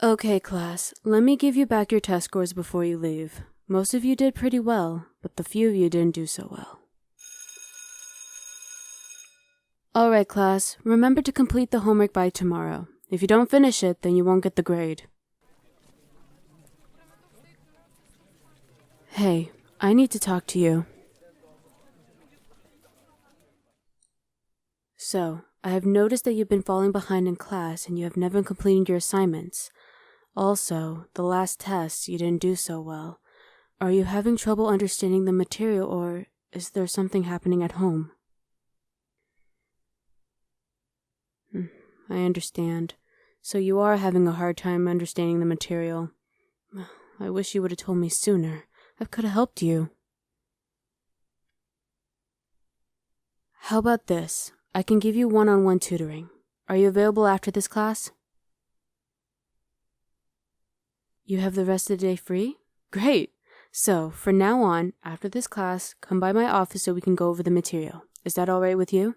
Okay, class, let me give you back your test scores before you leave. Most of you did pretty well, but the few of you didn't do so well. Alright, class, remember to complete the homework by tomorrow. If you don't finish it, then you won't get the grade. Hey, I need to talk to you. So, I have noticed that you've been falling behind in class and you have never completed your assignments. Also, the last test, you didn't do so well. Are you having trouble understanding the material, or is there something happening at home? I understand. So you are having a hard time understanding the material. I wish you would have told me sooner. I could have helped you. How about this? I can give you one-on-one tutoring. Are you available after this class? You have the rest of the day free? Great! So, from now on, after this class, come by my office so we can go over the material. Is that alright with you?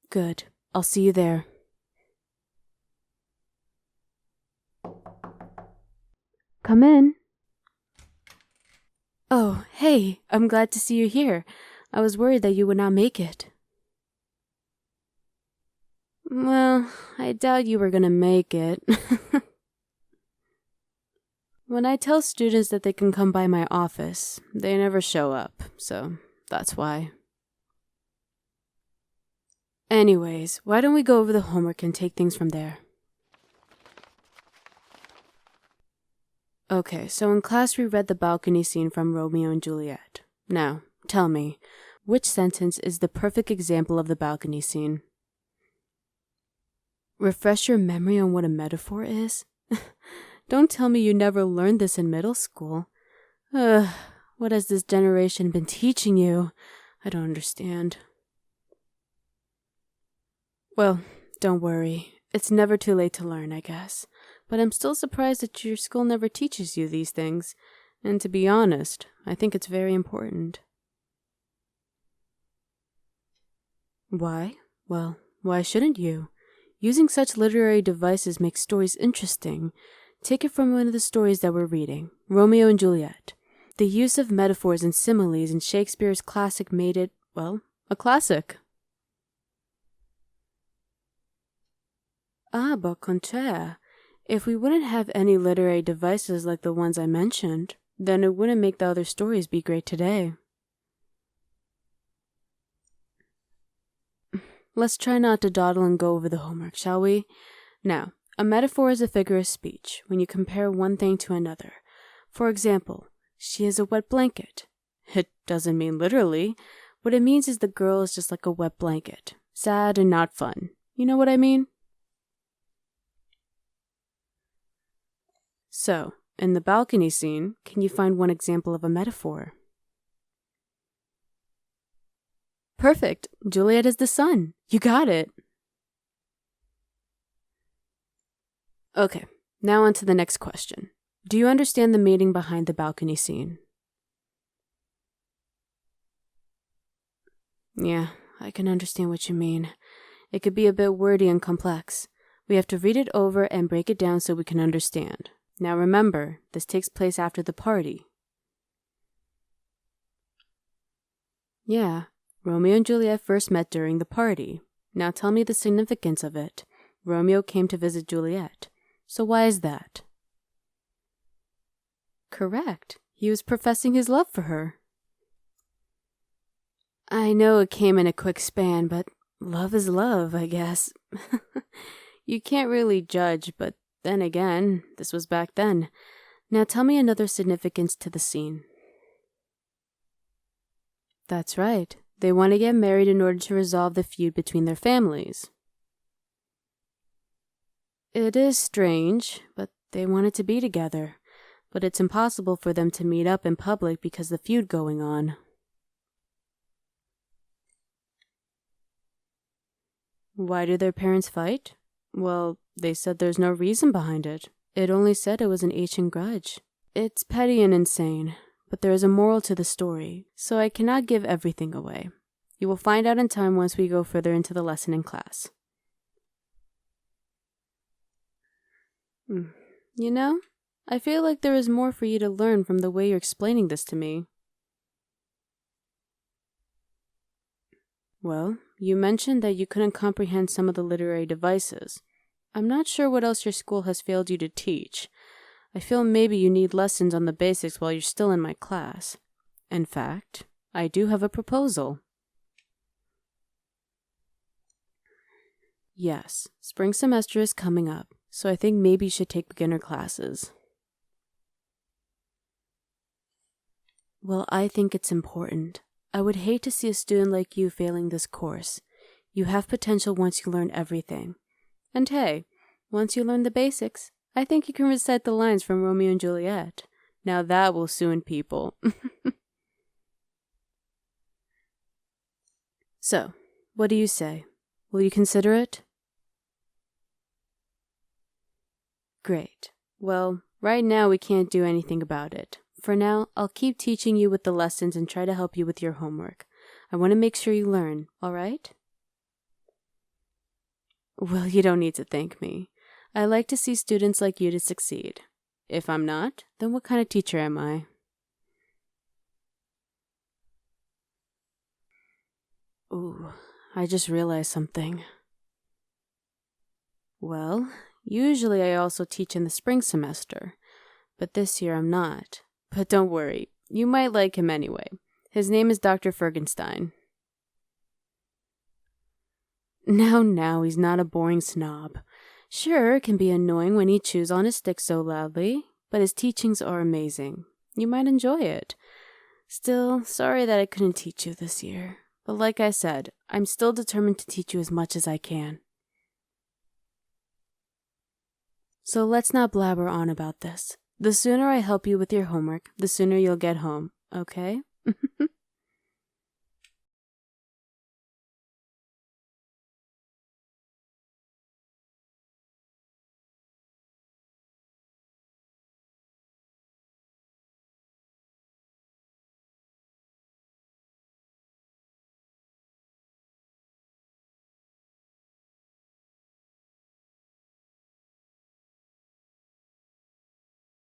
Good. I'll see you there. Come in. Oh, hey, I'm glad to see you here. I was worried that you would not make it. Well, I doubt you were gonna make it. When I tell students that they can come by my office, they never show up, so that's why. Anyways, why don't we go over the homework and take things from there? Okay, so in class we read the balcony scene from Romeo and Juliet. Now, tell me, which sentence is the perfect example of the balcony scene? Refresh your memory on what a metaphor is? Don't tell me you never learned this in middle school. What has this generation been teaching you? I don't understand. Well, don't worry. It's never too late to learn, I guess. But I'm still surprised that your school never teaches you these things. And to be honest, I think it's very important. Why? Well, why shouldn't you? Using such literary devices makes stories interesting. Take it from one of the stories that we're reading, Romeo and Juliet. The use of metaphors and similes in Shakespeare's classic made it, well, a classic. But contraire, if we wouldn't have any literary devices like the ones I mentioned, then it wouldn't make the other stories be great today. Let's try not to dawdle and go over the homework, shall we? Now, a metaphor is a figure of speech when you compare one thing to another. For example, she is a wet blanket. It doesn't mean literally. What it means is the girl is just like a wet blanket, sad and not fun. You know what I mean? So, in the balcony scene, can you find one example of a metaphor? Perfect! Juliet is the sun. You got it! Okay, now on to the next question. Do you understand the meaning behind the balcony scene? Yeah, I can understand what you mean. It could be a bit wordy and complex. We have to read it over and break it down so we can understand. Now remember, this takes place after the party. Yeah, Romeo and Juliet first met during the party. Now tell me the significance of it. Romeo came to visit Juliet. So why is that? Correct. He was professing his love for her. I know it came in a quick span, but love is love, I guess. You can't really judge, but then again, this was back then. Now tell me another significance to the scene. That's right. They want to get married in order to resolve the feud between their families. It is strange, but they wanted to be together. But it's impossible for them to meet up in public because of the feud going on. Why do their parents fight? Well, they said there's no reason behind it. It only said it was an ancient grudge. It's petty and insane, but there is a moral to the story, so I cannot give everything away. You will find out in time once we go further into the lesson in class. You know, I feel like there is more for you to learn from the way you're explaining this to me. Well, you mentioned that you couldn't comprehend some of the literary devices. I'm not sure what else your school has failed you to teach. I feel maybe you need lessons on the basics while you're still in my class. In fact, I do have a proposal. Yes, spring semester is coming up, so I think maybe you should take beginner classes. Well, I think it's important. I would hate to see a student like you failing this course. You have potential once you learn everything. And hey, once you learn the basics, I think you can recite the lines from Romeo and Juliet. Now that will soothe people. So, what do you say? Will you consider it? Great. Well, right now we can't do anything about it. For now, I'll keep teaching you with the lessons and try to help you with your homework. I want to make sure you learn, all right? Well, you don't need to thank me. I like to see students like you to succeed. If I'm not, then what kind of teacher am I? Ooh, I just realized something. Well, usually I also teach in the spring semester, but this year I'm not. But don't worry, you might like him anyway. His name is Dr. Fergenstein. Now, he's not a boring snob. Sure, it can be annoying when he chews on his stick so loudly, but his teachings are amazing. You might enjoy it. Still, sorry that I couldn't teach you this year. But like I said, I'm still determined to teach you as much as I can. So let's not blabber on about this. The sooner I help you with your homework, the sooner you'll get home, okay?